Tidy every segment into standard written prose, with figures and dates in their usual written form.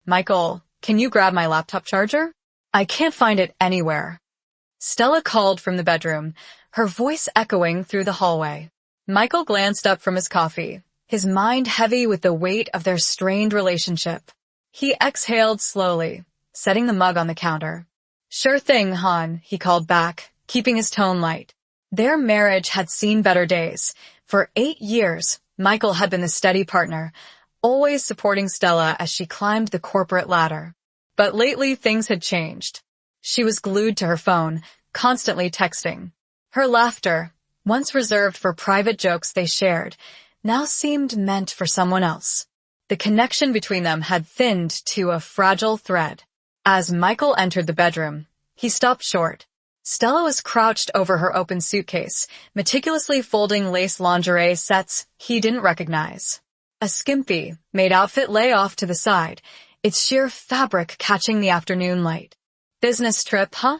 Michael, can you grab my laptop charger? I can't find it anywhere. Stella called from the bedroom, her voice echoing through the hallway. Michael glanced up from his coffee, his mind heavy with the weight of their strained relationship. He exhaled slowly, setting the mug on the counter. Sure thing, hon, he called back, keeping his tone light. Their marriage had seen better days. For 8 years, Michael had been the steady partner, always supporting Stella as she climbed the corporate ladder. But lately things had changed. She was glued to her phone, constantly texting. Her laughter, once reserved for private jokes they shared, now seemed meant for someone else. The connection between them had thinned to a fragile thread. As Michael entered the bedroom, he stopped short. Stella was crouched over her open suitcase, meticulously folding lace lingerie sets he didn't recognize. A skimpy, maid outfit lay off to the side, its sheer fabric catching the afternoon light. Business trip, huh?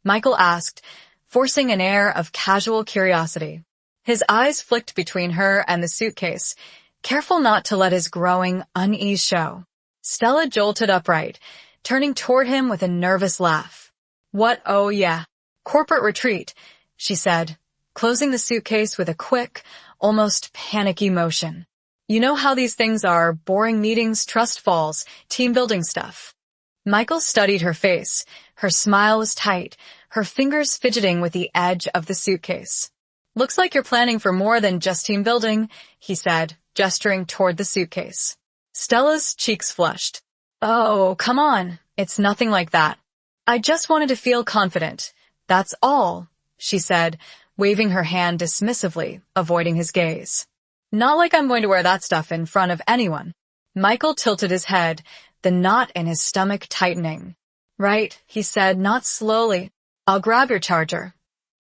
Michael asked, forcing an air of casual curiosity. His eyes flicked between her and the suitcase, careful not to let his growing unease show. Stella jolted upright, turning toward him with a nervous laugh. What, oh yeah, corporate retreat, she said, closing the suitcase with a quick, almost panicky motion. You know how these things are, boring meetings, trust falls, team-building stuff. Michael studied her face. Her smile was tight, her fingers fidgeting with the edge of the suitcase. Looks like you're planning for more than just team building, he said, gesturing toward the suitcase. Stella's cheeks flushed. Oh, come on. It's nothing like that. I just wanted to feel confident. That's all, she said, waving her hand dismissively, avoiding his gaze. Not like I'm going to wear that stuff in front of anyone. Michael tilted his head, the knot in his stomach tightening. Right, he said, not slowly. I'll grab your charger.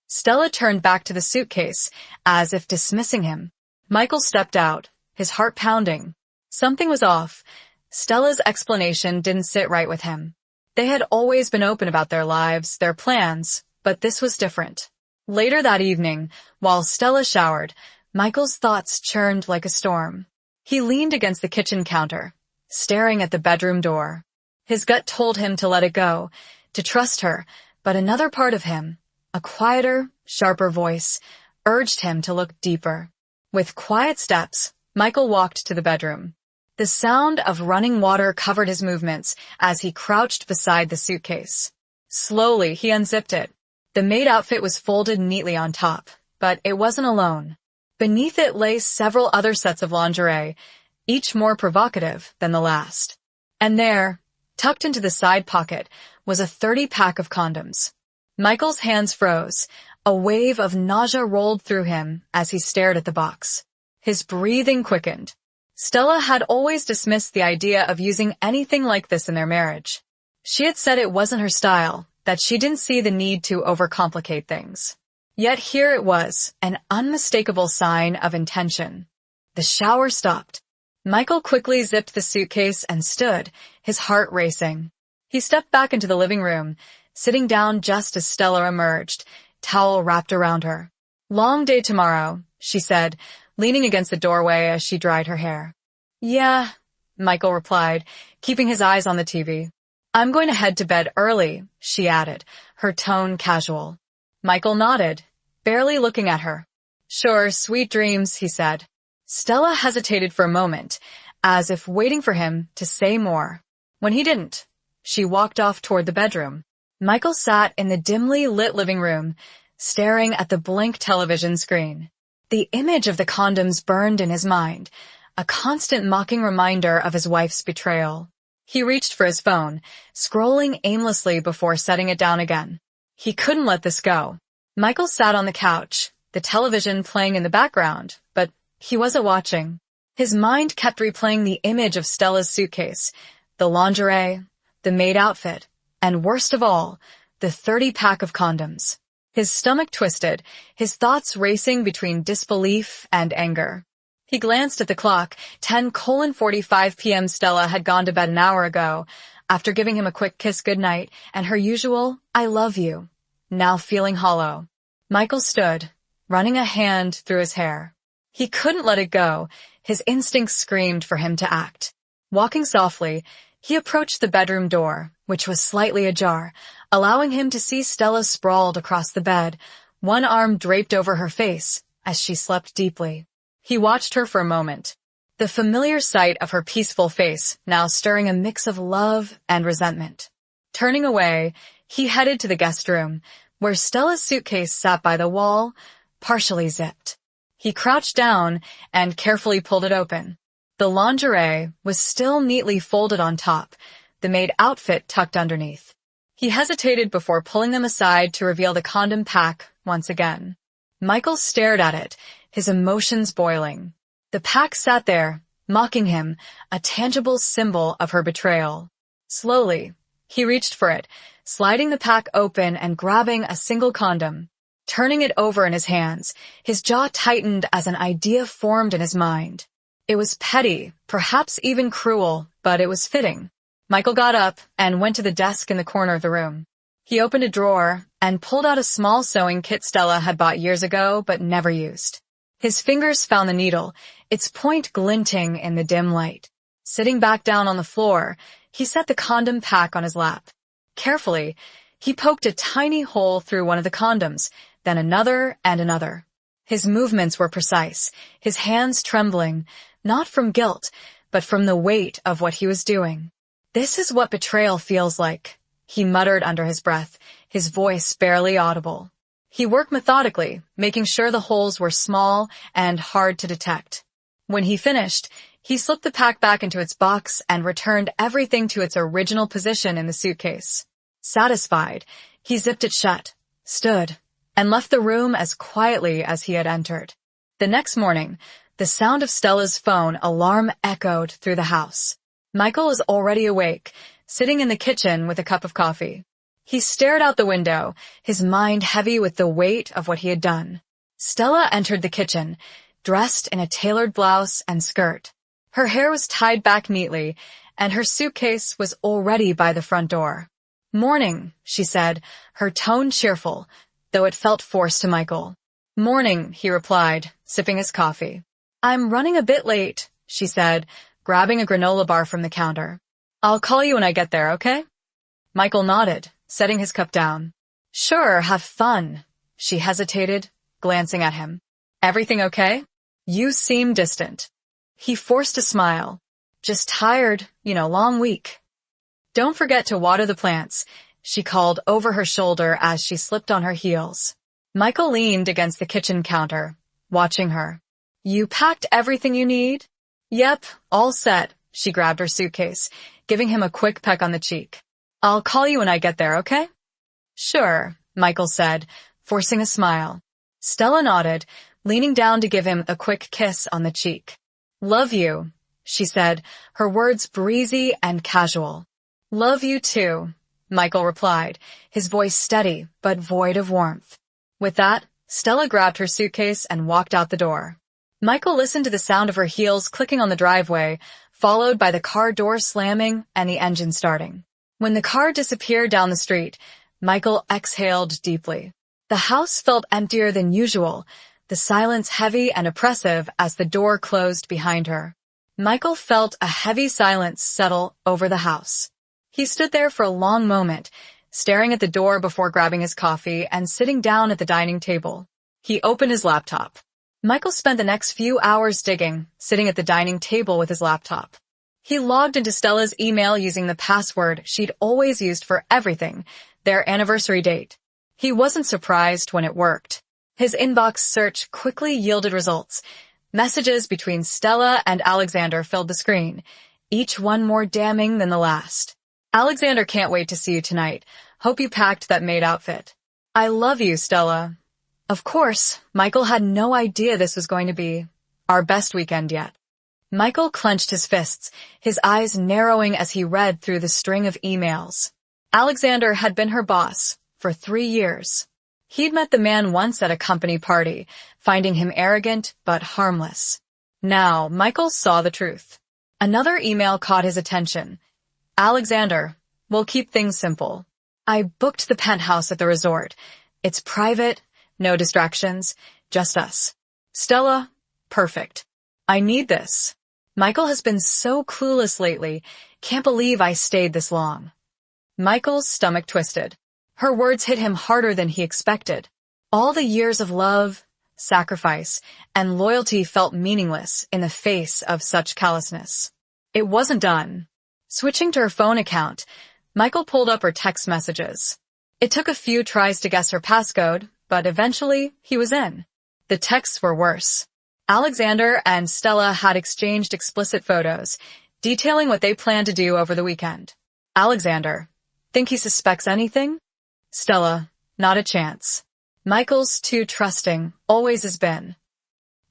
Stella turned back to the suitcase, as if dismissing him. Michael stepped out, his heart pounding. Something was off. Stella's explanation didn't sit right with him. They had always been open about their lives, their plans, but this was different. Later that evening, while Stella showered, Michael's thoughts churned like a storm. He leaned against the kitchen counter, staring at the bedroom door. His gut told him to let it go, to trust her, but another part of him, a quieter, sharper voice, urged him to look deeper. With quiet steps, Michael walked to the bedroom. The sound of running water covered his movements as he crouched beside the suitcase. Slowly, he unzipped it. The maid outfit was folded neatly on top, but it wasn't alone. Beneath it lay several other sets of lingerie, each more provocative than the last. And there, tucked into the side pocket, was a 30-pack of condoms. Michael's hands froze. A wave of nausea rolled through him as he stared at the box. His breathing quickened. Stella had always dismissed the idea of using anything like this in their marriage. She had said it wasn't her style, that she didn't see the need to overcomplicate things. Yet here it was, an unmistakable sign of intention. The shower stopped. Michael quickly zipped the suitcase and stood, his heart racing. He stepped back into the living room, sitting down just as Stella emerged, towel wrapped around her. Long day tomorrow, she said, leaning against the doorway as she dried her hair. Yeah, Michael replied, keeping his eyes on the TV. I'm going to head to bed early, she added, her tone casual. Michael nodded, barely looking at her. Sure, sweet dreams, he said. Stella hesitated for a moment, as if waiting for him to say more. When he didn't, she walked off toward the bedroom. Michael sat in the dimly lit living room, staring at the blank television screen. The image of the condoms burned in his mind, a constant mocking reminder of his wife's betrayal. He reached for his phone, scrolling aimlessly before setting it down again. He couldn't let this go. Michael sat on the couch, the television playing in the background, but he wasn't watching. His mind kept replaying the image of Stella's suitcase, the lingerie, the maid outfit, and worst of all, the 30-pack of condoms. His stomach twisted, his thoughts racing between disbelief and anger. He glanced at the clock. 10:45 p.m. Stella had gone to bed an hour ago, after giving him a quick kiss goodnight and her usual, I love you, now feeling hollow. Michael stood, running a hand through his hair. He couldn't let it go. His instincts screamed for him to act. Walking softly, He approached the bedroom door, which was slightly ajar, allowing him to see Stella sprawled across the bed, one arm draped over her face, as she slept deeply. He watched her for a moment, the familiar sight of her peaceful face now stirring a mix of love and resentment. Turning away, he headed to the guest room, where Stella's suitcase sat by the wall, partially zipped. He crouched down and carefully pulled it open. The lingerie was still neatly folded on top, the maid outfit tucked underneath. He hesitated before pulling them aside to reveal the condom pack once again. Michael stared at it, his emotions boiling. The pack sat there, mocking him, a tangible symbol of her betrayal. Slowly, he reached for it, sliding the pack open and grabbing a single condom. Turning it over in his hands, his jaw tightened as an idea formed in his mind. It was petty, perhaps even cruel, but it was fitting. Michael got up and went to the desk in the corner of the room. He opened a drawer and pulled out a small sewing kit Stella had bought years ago but never used. His fingers found the needle, its point glinting in the dim light. Sitting back down on the floor, he set the condom pack on his lap. Carefully, he poked a tiny hole through one of the condoms, then another and another. His movements were precise, his hands trembling, not from guilt, but from the weight of what he was doing. "This is what betrayal feels like," he muttered under his breath, his voice barely audible. He worked methodically, making sure the holes were small and hard to detect. When he finished, he slipped the pack back into its box and returned everything to its original position in the suitcase. Satisfied, he zipped it shut, stood, and left the room as quietly as he had entered. The next morning, the sound of Stella's phone alarm echoed through the house. Michael was already awake, sitting in the kitchen with a cup of coffee. He stared out the window, his mind heavy with the weight of what he had done. Stella entered the kitchen, dressed in a tailored blouse and skirt. Her hair was tied back neatly, and her suitcase was already by the front door. "Morning," she said, her tone cheerful, though it felt forced to Michael. "Morning," he replied, sipping his coffee. "I'm running a bit late," she said, grabbing a granola bar from the counter. "I'll call you when I get there, okay?" Michael nodded, setting his cup down. "Sure, have fun." She hesitated, glancing at him. "Everything okay? You seem distant." He forced a smile. "Just tired, long week." "Don't forget to water the plants," she called over her shoulder as she slipped on her heels. Michael leaned against the kitchen counter, watching her. "You packed everything you need?" "Yep, all set." She grabbed her suitcase, giving him a quick peck on the cheek. "I'll call you when I get there, okay?" "Sure," Michael said, forcing a smile. Stella nodded, leaning down to give him a quick kiss on the cheek. "Love you," she said, her words breezy and casual. "Love you too," Michael replied, his voice steady but void of warmth. With that, Stella grabbed her suitcase and walked out the door. Michael listened to the sound of her heels clicking on the driveway, followed by the car door slamming and the engine starting. When the car disappeared down the street, Michael exhaled deeply. The house felt emptier than usual, the silence heavy and oppressive as the door closed behind her. Michael felt a heavy silence settle over the house. He stood there for a long moment, staring at the door before grabbing his coffee and sitting down at the dining table. He opened his laptop. Michael spent the next few hours digging, sitting at the dining table with his laptop. He logged into Stella's email using the password she'd always used for everything, their anniversary date. He wasn't surprised when it worked. His inbox search quickly yielded results. Messages between Stella and Alexander filled the screen, each one more damning than the last. "Alexander can't wait to see you tonight. Hope you packed that maid outfit. I love you, Stella." Of course, Michael had no idea this was going to be our best weekend yet. Michael clenched his fists, his eyes narrowing as he read through the string of emails. Alexander had been her boss for 3 years. He'd met the man once at a company party, finding him arrogant but harmless. Now, Michael saw the truth. Another email caught his attention. "Alexander, we'll keep things simple. I booked the penthouse at the resort. It's private, no distractions, just us. Stella, perfect. I need this." Michael has been so clueless lately. Can't believe I stayed this long. Michael's stomach twisted. Her words hit him harder than he expected. All the years of love, sacrifice, and loyalty felt meaningless in the face of such callousness. It wasn't done. Switching to her phone account, Michael pulled up her text messages. It took a few tries to guess her passcode, but eventually he was in. The texts were worse. Alexander and Stella had exchanged explicit photos, detailing what they planned to do over the weekend. Alexander: think he suspects anything? Stella: not a chance. Michael's too trusting, always has been.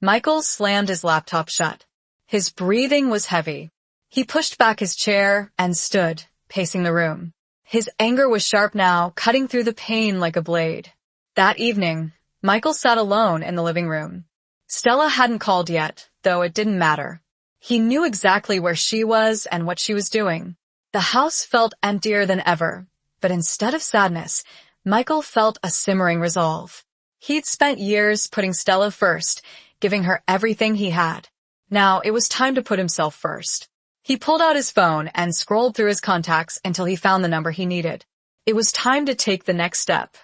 Michael slammed his laptop shut. His breathing was heavy. He pushed back his chair and stood, pacing the room. His anger was sharp now, cutting through the pain like a blade. That evening, Michael sat alone in the living room. Stella hadn't called yet, though it didn't matter. He knew exactly where she was and what she was doing. The house felt emptier than ever, but instead of sadness, Michael felt a simmering resolve. He'd spent years putting Stella first, giving her everything he had. Now it was time to put himself first. He pulled out his phone and scrolled through his contacts until he found the number he needed. It was time to take the next step.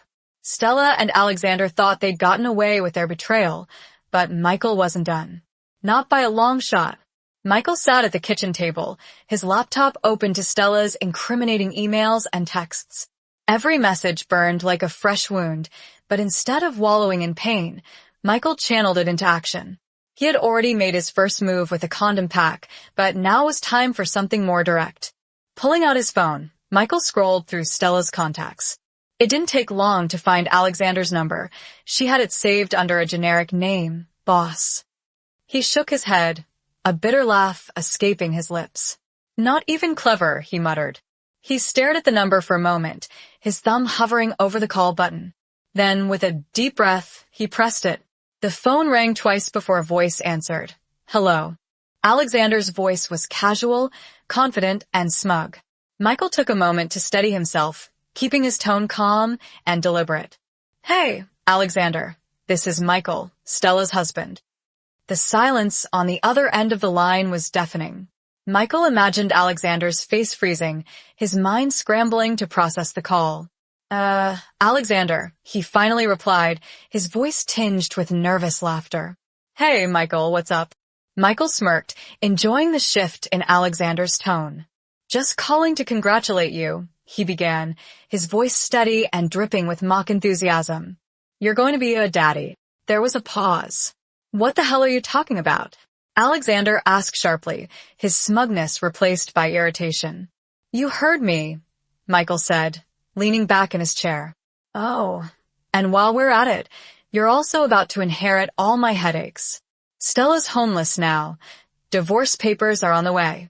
Stella and Alexander thought they'd gotten away with their betrayal, but Michael wasn't done. Not by a long shot. Michael sat at the kitchen table, his laptop open to Stella's incriminating emails and texts. Every message burned like a fresh wound, but instead of wallowing in pain, Michael channeled it into action. He had already made his first move with a condom pack, but now was time for something more direct. Pulling out his phone, Michael scrolled through Stella's contacts. It didn't take long to find Alexander's number. She had it saved under a generic name, Boss. He shook his head, a bitter laugh escaping his lips. Not even clever, he muttered. He stared at the number for a moment, his thumb hovering over the call button. Then, with a deep breath, he pressed it. The phone rang twice before a voice answered. Hello. Alexander's voice was casual, confident, and smug. Michael took a moment to steady himself, keeping his tone calm and deliberate. Hey, Alexander. This is Michael, Stella's husband. The silence on the other end of the line was deafening. Michael imagined Alexander's face freezing, his mind scrambling to process the call. Alexander, he finally replied, his voice tinged with nervous laughter. Hey, Michael, what's up? Michael smirked, enjoying the shift in Alexander's tone. Just calling to congratulate you, he began, his voice steady and dripping with mock enthusiasm. You're going to be a daddy. There was a pause. What the hell are you talking about? Alexander asked sharply, his smugness replaced by irritation. You heard me, Michael said, leaning back in his chair. Oh, and while we're at it, you're also about to inherit all my headaches. Stella's homeless now. Divorce papers are on the way.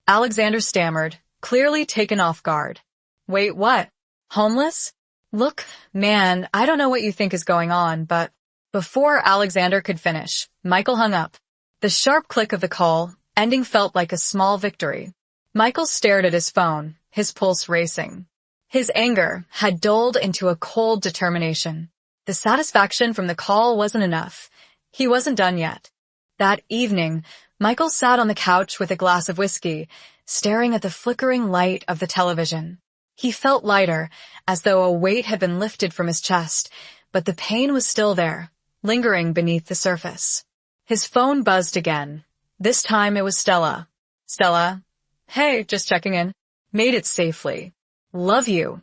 Alexander stammered, clearly taken off guard. Wait, what? Homeless? Look, man, I don't know what you think is going on, but... Before Alexander could finish, Michael hung up. The sharp click of the call, ending felt like a small victory. Michael stared at his phone, his pulse racing. His anger had dulled into a cold determination. The satisfaction from the call wasn't enough. He wasn't done yet. That evening, Michael sat on the couch with a glass of whiskey, staring at the flickering light of the television. He felt lighter, as though a weight had been lifted from his chest, but the pain was still there, lingering beneath the surface. His phone buzzed again. This time it was Stella. Stella. Hey, just checking in. Made it safely. Love you.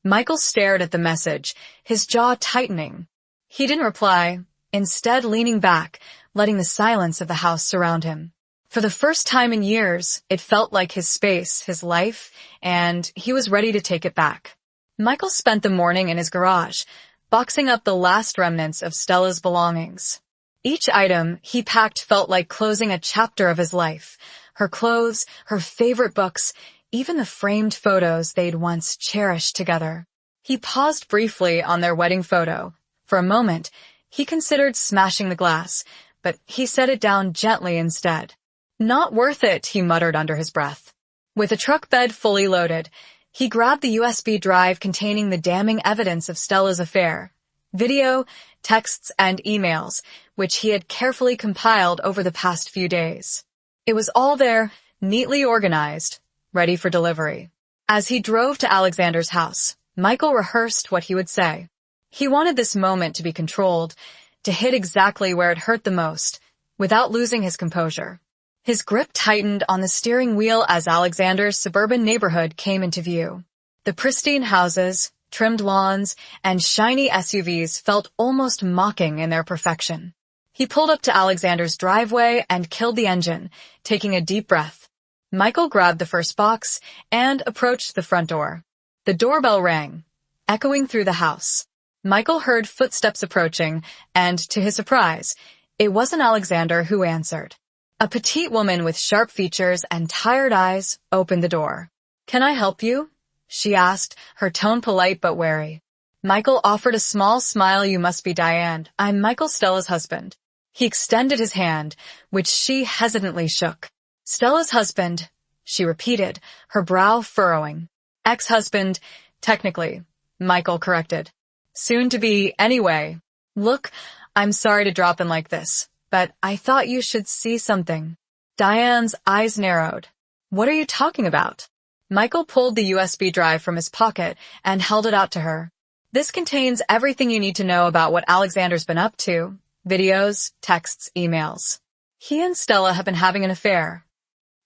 Michael stared at the message, his jaw tightening. He didn't reply, instead leaning back, letting the silence of the house surround him. For the first time in years, it felt like his space, his life, and he was ready to take it back. Michael spent the morning in his garage, boxing up the last remnants of Stella's belongings. Each item he packed felt like closing a chapter of his life. Her clothes, her favorite books, even the framed photos they'd once cherished together. He paused briefly on their wedding photo. For a moment, he considered smashing the glass, but he set it down gently instead. Not worth it, he muttered under his breath. With a truck bed fully loaded, he grabbed the USB drive containing the damning evidence of Stella's affair. Video, texts, and emails, which he had carefully compiled over the past few days. It was all there, neatly organized, ready for delivery. As he drove to Alexander's house, Michael rehearsed what he would say. He wanted this moment to be controlled, to hit exactly where it hurt the most, without losing his composure. His grip tightened on the steering wheel as Alexander's suburban neighborhood came into view. The pristine houses, trimmed lawns, and shiny SUVs felt almost mocking in their perfection. He pulled up to Alexander's driveway and killed the engine, taking a deep breath. Michael grabbed the first box and approached the front door. The doorbell rang, echoing through the house. Michael heard footsteps approaching, and to his surprise, it wasn't Alexander who answered. A petite woman with sharp features and tired eyes opened the door. "Can I help you?" she asked, her tone polite but wary. Michael offered a small smile. "You must be Diane. I'm Michael, Stella's husband." He extended his hand, which she hesitantly shook. "Stella's husband," she repeated, her brow furrowing. "Ex-husband, technically," Michael corrected. "Soon to be, anyway. Look, I'm sorry to drop in like this, but I thought you should see something." Diane's eyes narrowed. "What are you talking about?" Michael pulled the USB drive from his pocket and held it out to her. "This contains everything you need to know about what Alexander's been up to. Videos, texts, emails. He and Stella have been having an affair."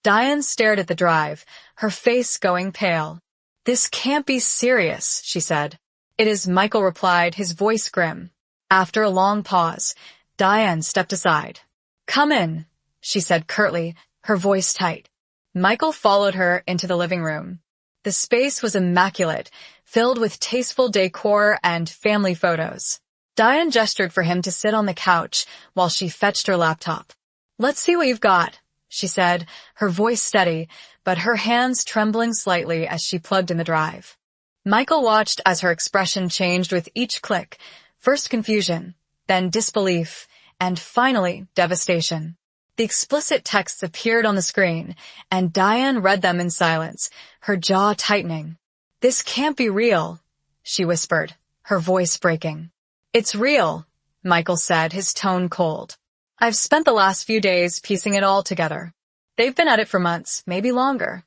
Diane stared at the drive, her face going pale. "This can't be serious," she said. "It is," Michael replied, his voice grim. After a long pause, Diane stepped aside. "Come in," she said curtly, her voice tight. Michael followed her into the living room. The space was immaculate, filled with tasteful decor and family photos. Diane gestured for him to sit on the couch while she fetched her laptop. "Let's see what you've got," she said, her voice steady, but her hands trembling slightly as she plugged in the drive. Michael watched as her expression changed with each click, first confusion, then disbelief, and finally devastation. The explicit texts appeared on the screen, and Diane read them in silence, her jaw tightening. "This can't be real," she whispered, her voice breaking. "It's real," Michael said, his tone cold. "I've spent the last few days piecing it all together. They've been at it for months, maybe longer."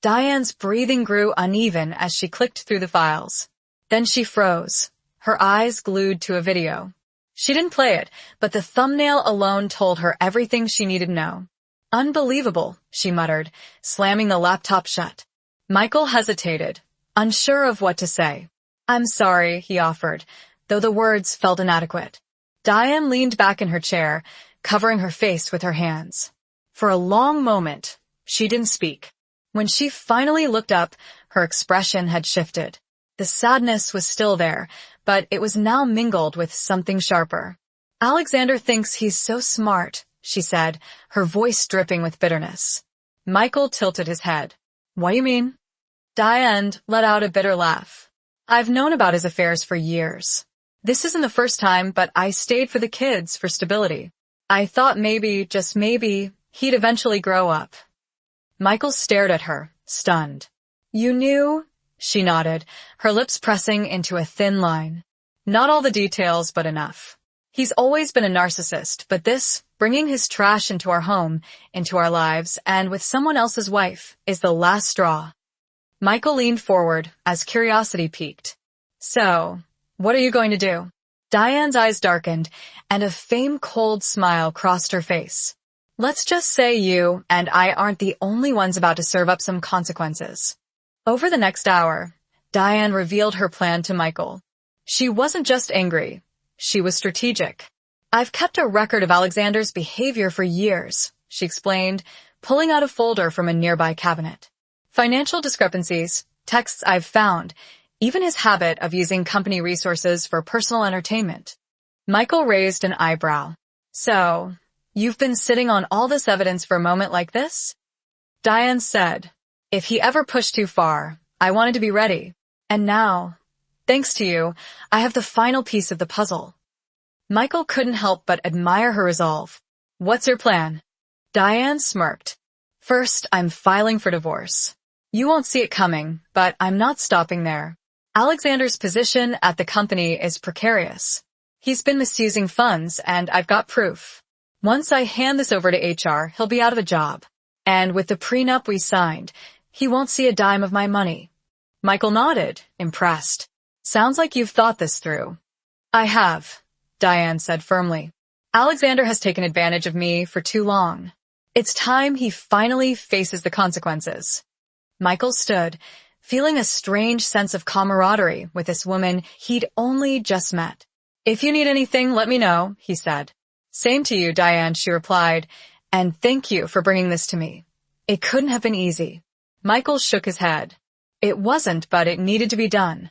Diane's breathing grew uneven as she clicked through the files. Then she froze, her eyes glued to a video. She didn't play it, but the thumbnail alone told her everything she needed to know. "Unbelievable," she muttered, slamming the laptop shut. Michael hesitated, unsure of what to say. "I'm sorry," he offered, though the words felt inadequate. Diane leaned back in her chair, covering her face with her hands. For a long moment, she didn't speak. When she finally looked up, her expression had shifted. The sadness was still there, but it was now mingled with something sharper. "Alexander thinks he's so smart," she said, her voice dripping with bitterness. Michael tilted his head. "What do you mean?" Diane let out a bitter laugh. "I've known about his affairs for years. This isn't the first time, but I stayed for the kids, for stability. I thought maybe, just maybe, he'd eventually grow up." Michael stared at her, stunned. "You knew?" She nodded, her lips pressing into a thin line. "Not all the details, but enough. He's always been a narcissist, but this, bringing his trash into our home, into our lives, and with someone else's wife, is the last straw." Michael leaned forward as curiosity piqued. "So, what are you going to do?" Diane's eyes darkened, and a faint cold smile crossed her face. "Let's just say you and I aren't the only ones about to serve up some consequences." Over the next hour, Diane revealed her plan to Michael. She wasn't just angry. She was strategic. "I've kept a record of Alexander's behavior for years," she explained, pulling out a folder from a nearby cabinet. "Financial discrepancies, texts I've found, even his habit of using company resources for personal entertainment." Michael raised an eyebrow. "So, you've been sitting on all this evidence for a moment like this?" Diane said, "If he ever pushed too far, I wanted to be ready. And now, thanks to you, I have the final piece of the puzzle." Michael couldn't help but admire her resolve. "What's your plan?" Diane smirked. "First, I'm filing for divorce. You won't see it coming, but I'm not stopping there. Alexander's position at the company is precarious. He's been misusing funds, and I've got proof. Once I hand this over to HR, he'll be out of a job. And with the prenup we signed, he won't see a dime of my money. Michael nodded, impressed. Sounds like you've thought this through. I have, Diane said firmly. Alexander has taken advantage of me for too long. It's time he finally faces the consequences. Michael stood, feeling a strange sense of camaraderie with this woman he'd only just met. If you need anything, let me know, he said. Same to you, Diane, she replied, and thank you for bringing this to me. It couldn't have been easy. Michael shook his head. It wasn't, but it needed to be done.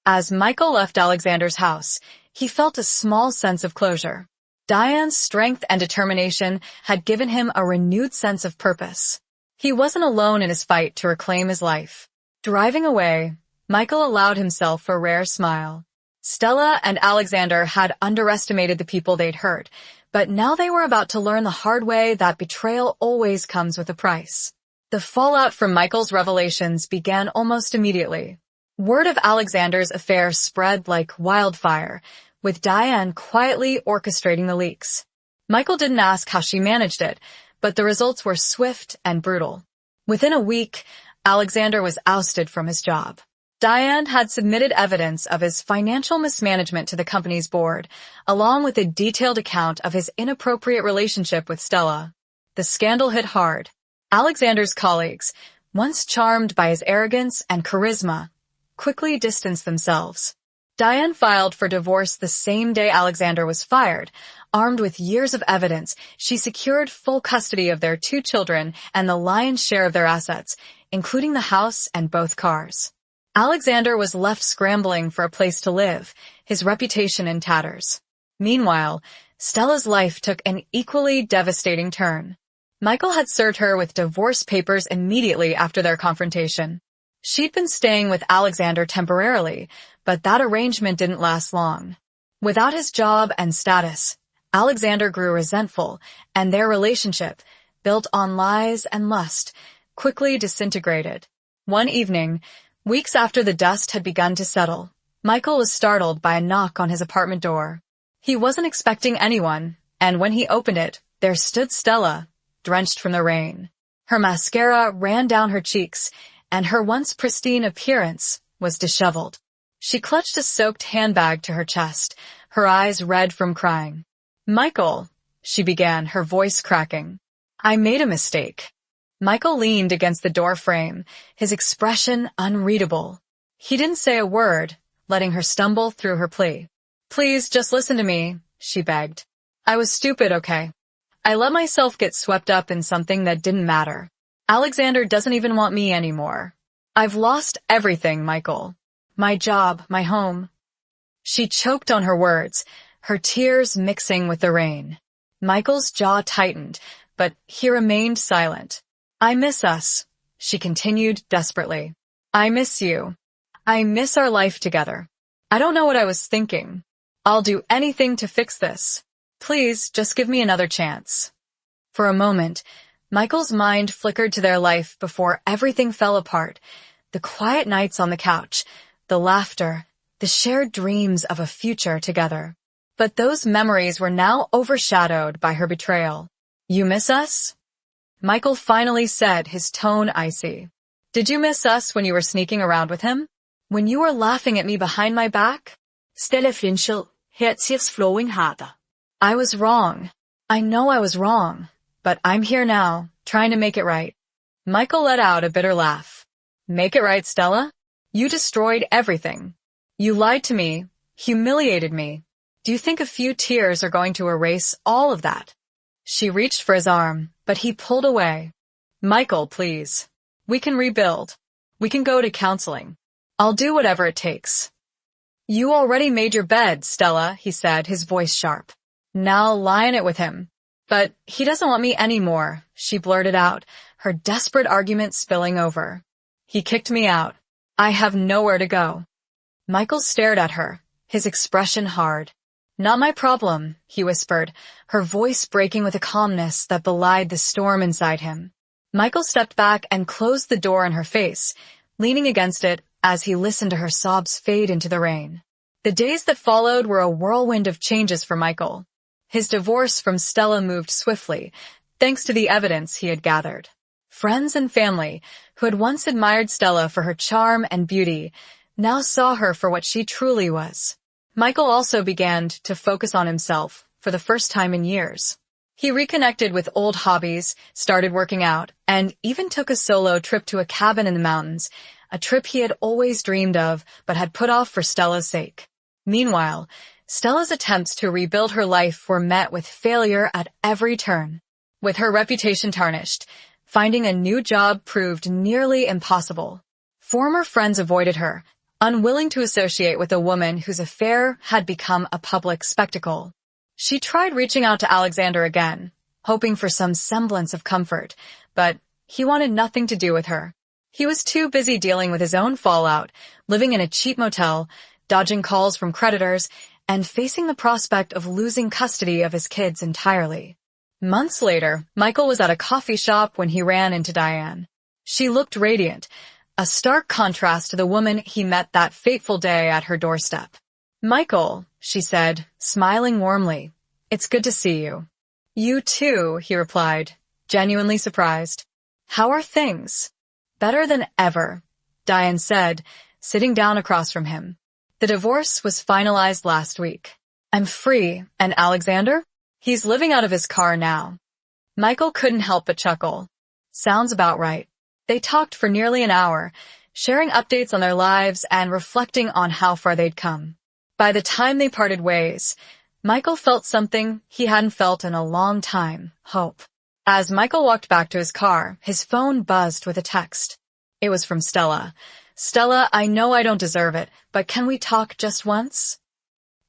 As Michael left Alexander's house, he felt a small sense of closure. Diane's strength and determination had given him a renewed sense of purpose. He wasn't alone in his fight to reclaim his life. Driving away, Michael allowed himself a rare smile. Stella and Alexander had underestimated the people they'd hurt, but now they were about to learn the hard way that betrayal always comes with a price. The fallout from Michael's revelations began almost immediately. Word of Alexander's affair spread like wildfire, with Diane quietly orchestrating the leaks. Michael didn't ask how she managed it, but the results were swift and brutal. Within a week, Alexander was ousted from his job. Diane had submitted evidence of his financial mismanagement to the company's board, along with a detailed account of his inappropriate relationship with Stella. The scandal hit hard. Alexander's colleagues, once charmed by his arrogance and charisma, quickly distanced themselves. Diane filed for divorce the same day Alexander was fired. Armed with years of evidence, she secured full custody of their 2 children and the lion's share of their assets, including the house and both cars. Alexander was left scrambling for a place to live, his reputation in tatters. Meanwhile, Stella's life took an equally devastating turn. Michael had served her with divorce papers immediately after their confrontation. She'd been staying with Alexander temporarily, but that arrangement didn't last long. Without his job and status, Alexander grew resentful, and their relationship, built on lies and lust, quickly disintegrated. One evening, weeks after the dust had begun to settle, Michael was startled by a knock on his apartment door. He wasn't expecting anyone, and when he opened it, there stood Stella, drenched from the rain. Her mascara ran down her cheeks, and her once pristine appearance was disheveled. She clutched a soaked handbag to her chest, her eyes red from crying. Michael, she began, her voice cracking. I made a mistake. Michael leaned against the door frame, his expression unreadable. He didn't say a word, letting her stumble through her plea. Please, just listen to me, she begged. I was stupid, okay? I let myself get swept up in something that didn't matter. Alexander doesn't even want me anymore. I've lost everything, Michael. My job, my home. She choked on her words, her tears mixing with the rain. Michael's jaw tightened, but he remained silent. I miss us, she continued desperately. I miss you. I miss our life together. I don't know what I was thinking. I'll do anything to fix this. Please, just give me another chance. For a moment, Michael's mind flickered to their life before everything fell apart. The quiet nights on the couch, the laughter, the shared dreams of a future together. But those memories were now overshadowed by her betrayal. You miss us? Michael finally said, his tone icy. Did you miss us when you were sneaking around with him? When you were laughing at me behind my back? Stella flinchede. Her tears flowing harder. I was wrong. I know I was wrong. But I'm here now, trying to make it right. Michael let out a bitter laugh. Make it right, Stella? You destroyed everything. You lied to me, humiliated me. Do you think a few tears are going to erase all of that? She reached for his arm, but he pulled away. Michael, please. We can rebuild. We can go to counseling. I'll do whatever it takes. You already made your bed, Stella, he said, his voice sharp. Now lie in it with him. But he doesn't want me anymore, she blurted out, her desperate argument spilling over. He kicked me out. I have nowhere to go. Michael stared at her, his expression hard. Not my problem, he whispered, her voice breaking with a calmness that belied the storm inside him. Michael stepped back and closed the door in her face, leaning against it as he listened to her sobs fade into the rain. The days that followed were a whirlwind of changes for Michael. His divorce from Stella moved swiftly, thanks to the evidence he had gathered. Friends and family, who had once admired Stella for her charm and beauty, now saw her for what she truly was. Michael also began to focus on himself for the first time in years. He reconnected with old hobbies, started working out, and even took a solo trip to a cabin in the mountains, a trip he had always dreamed of but had put off for Stella's sake. Meanwhile, Stella's attempts to rebuild her life were met with failure at every turn. With her reputation tarnished, finding a new job proved nearly impossible. Former friends avoided her, unwilling to associate with a woman whose affair had become a public spectacle. She tried reaching out to Alexander again, hoping for some semblance of comfort, but he wanted nothing to do with her. He was too busy dealing with his own fallout, living in a cheap motel, dodging calls from creditors, and facing the prospect of losing custody of his kids entirely. Months later, Michael was at a coffee shop when he ran into Diane. She looked radiant, a stark contrast to the woman he met that fateful day at her doorstep. "Michael," she said, smiling warmly, "it's good to see you." "You too," he replied, genuinely surprised. "How are things?" "Better than ever," Diane said, sitting down across from him. "The divorce was finalized last week. I'm free, and Alexander? He's living out of his car now." Michael couldn't help but chuckle. Sounds about right. They talked for nearly an hour, sharing updates on their lives and reflecting on how far they'd come. By the time they parted ways, Michael felt something he hadn't felt in a long time, hope. As Michael walked back to his car, his phone buzzed with a text. It was from Stella. "Stella, I know I don't deserve it, but can we talk just once?"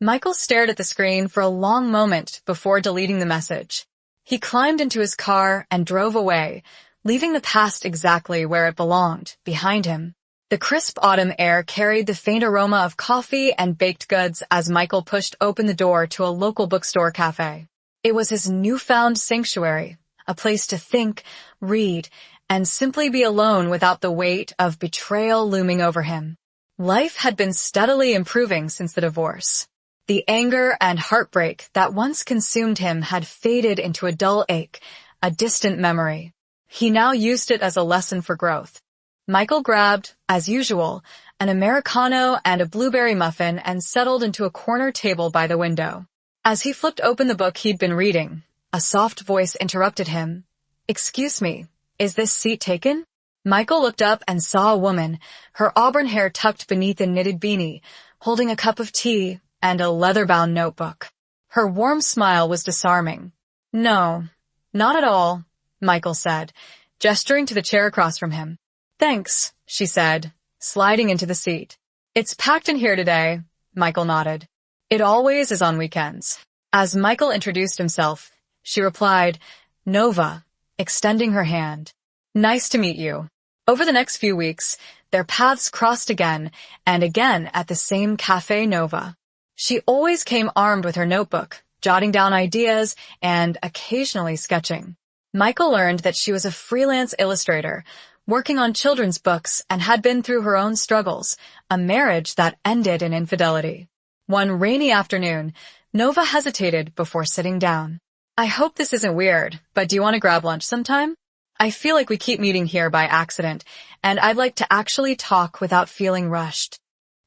Michael stared at the screen for a long moment before deleting the message. He climbed into his car and drove away, leaving the past exactly where it belonged, behind him. The crisp autumn air carried the faint aroma of coffee and baked goods as Michael pushed open the door to a local bookstore cafe. It was his newfound sanctuary, a place to think, read, and simply be alone without the weight of betrayal looming over him. Life had been steadily improving since the divorce. The anger and heartbreak that once consumed him had faded into a dull ache, a distant memory. He now used it as a lesson for growth. Michael grabbed, as usual, an Americano and a blueberry muffin and settled into a corner table by the window. As he flipped open the book he'd been reading, a soft voice interrupted him. "Excuse me, is this seat taken?" Michael looked up and saw a woman, her auburn hair tucked beneath a knitted beanie, holding a cup of tea and a leather-bound notebook. Her warm smile was disarming. "No, not at all," Michael said, gesturing to the chair across from him. "Thanks," she said, sliding into the seat. "It's packed in here today," Michael nodded. "It always is on weekends." As Michael introduced himself, she replied, "Nova," extending her hand. "Nice to meet you." Over the next few weeks, their paths crossed again and again at the same Café Nova. She always came armed with her notebook, jotting down ideas and occasionally sketching. Michael learned that she was a freelance illustrator, working on children's books, and had been through her own struggles, a marriage that ended in infidelity. One rainy afternoon, Nova hesitated before sitting down. "I hope this isn't weird, but do you want to grab lunch sometime? I feel like we keep meeting here by accident, and I'd like to actually talk without feeling rushed."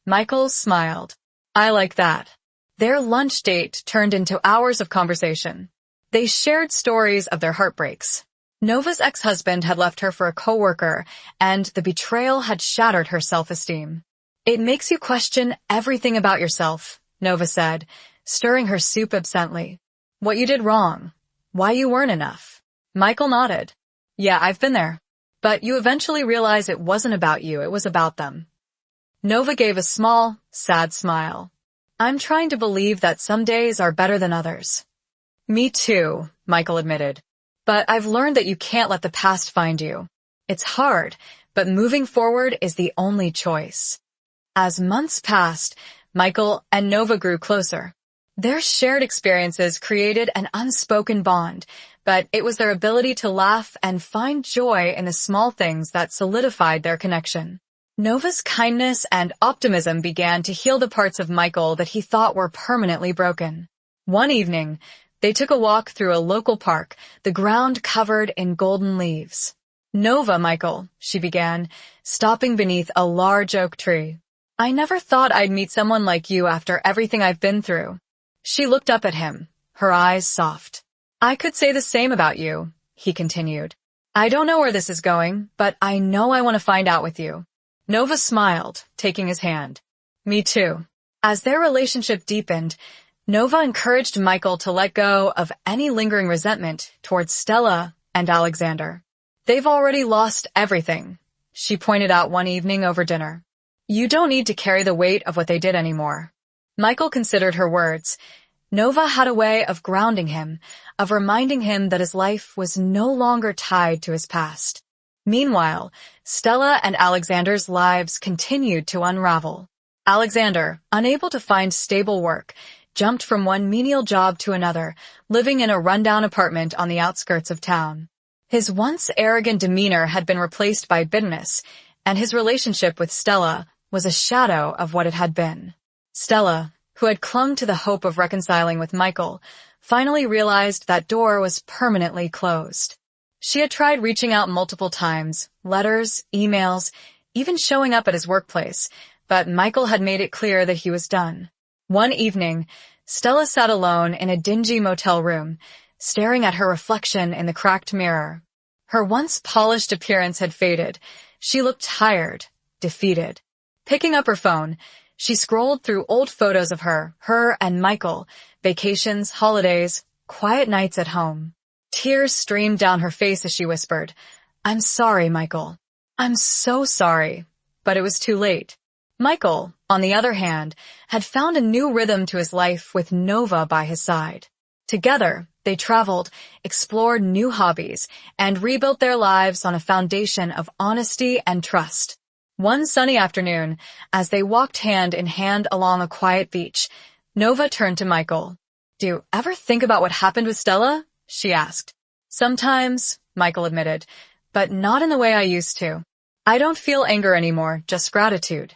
Michael smiled. "I like that." Their lunch date turned into hours of conversation. They shared stories of their heartbreaks. Nova's ex-husband had left her for a coworker, and the betrayal had shattered her self-esteem. "It makes you question everything about yourself," Nova said, stirring her soup absently. "What you did wrong. Why you weren't enough." Michael nodded. "Yeah, I've been there. But you eventually realize it wasn't about you, it was about them." Nova gave a small, sad smile. "I'm trying to believe that some days are better than others." "Me too," Michael admitted. "But I've learned that you can't let the past find you. It's hard, but moving forward is the only choice." As months passed, Michael and Nova grew closer. Their shared experiences created an unspoken bond, but it was their ability to laugh and find joy in the small things that solidified their connection. Nova's kindness and optimism began to heal the parts of Michael that he thought were permanently broken. One evening, They took a walk through a local park, the ground covered in golden leaves. "Nova, Michael," she began, stopping beneath a large oak tree. "I never thought I'd meet someone like you after everything I've been through." She looked up at him, her eyes soft. "I could say the same about you," he continued. "I don't know where this is going, but I know I want to find out with you." Nova smiled, taking his hand. "Me too." As their relationship deepened, Nova encouraged Michael to let go of any lingering resentment towards Stella and Alexander. "They've already lost everything," she pointed out one evening over dinner. "You don't need to carry the weight of what they did anymore." Michael considered her words. Nova had a way of grounding him, of reminding him that his life was no longer tied to his past. Meanwhile, Stella and Alexander's lives continued to unravel. Alexander, unable to find stable work, jumped from one menial job to another, living in a rundown apartment on the outskirts of town. His once arrogant demeanor had been replaced by bitterness, and his relationship with Stella was a shadow of what it had been. Stella, who had clung to the hope of reconciling with Michael, finally realized that door was permanently closed. She had tried reaching out multiple times, letters, emails, even showing up at his workplace, but Michael had made it clear that he was done. One evening, Stella sat alone in a dingy motel room, staring at her reflection in the cracked mirror. Her once polished appearance had faded. She looked tired, defeated. Picking up her phone, she scrolled through old photos of her and Michael, vacations, holidays, quiet nights at home. Tears streamed down her face as she whispered, "I'm sorry, Michael. I'm so sorry." But it was too late. Michael, on the other hand, had found a new rhythm to his life with Nova by his side. Together, they traveled, explored new hobbies, and rebuilt their lives on a foundation of honesty and trust. One sunny afternoon, as they walked hand in hand along a quiet beach, Nova turned to Michael. "Do you ever think about what happened with Stella?" she asked. "Sometimes," Michael admitted, "but not in the way I used to. I don't feel anger anymore, just gratitude."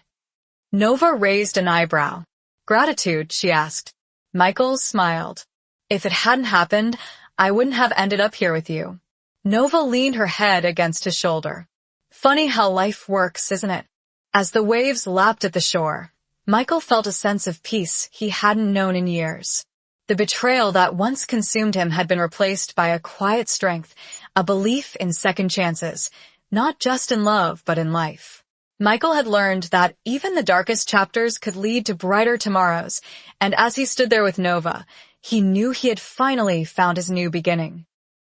Nova raised an eyebrow. "Gratitude?" she asked. Michael smiled. "If it hadn't happened, I wouldn't have ended up here with you." Nova leaned her head against his shoulder. "Funny how life works, isn't it?" As the waves lapped at the shore, Michael felt a sense of peace he hadn't known in years. The betrayal that once consumed him had been replaced by a quiet strength, a belief in second chances, not just in love, but in life. Michael had learned that even the darkest chapters could lead to brighter tomorrows, and as he stood there with Nova, he knew he had finally found his new beginning.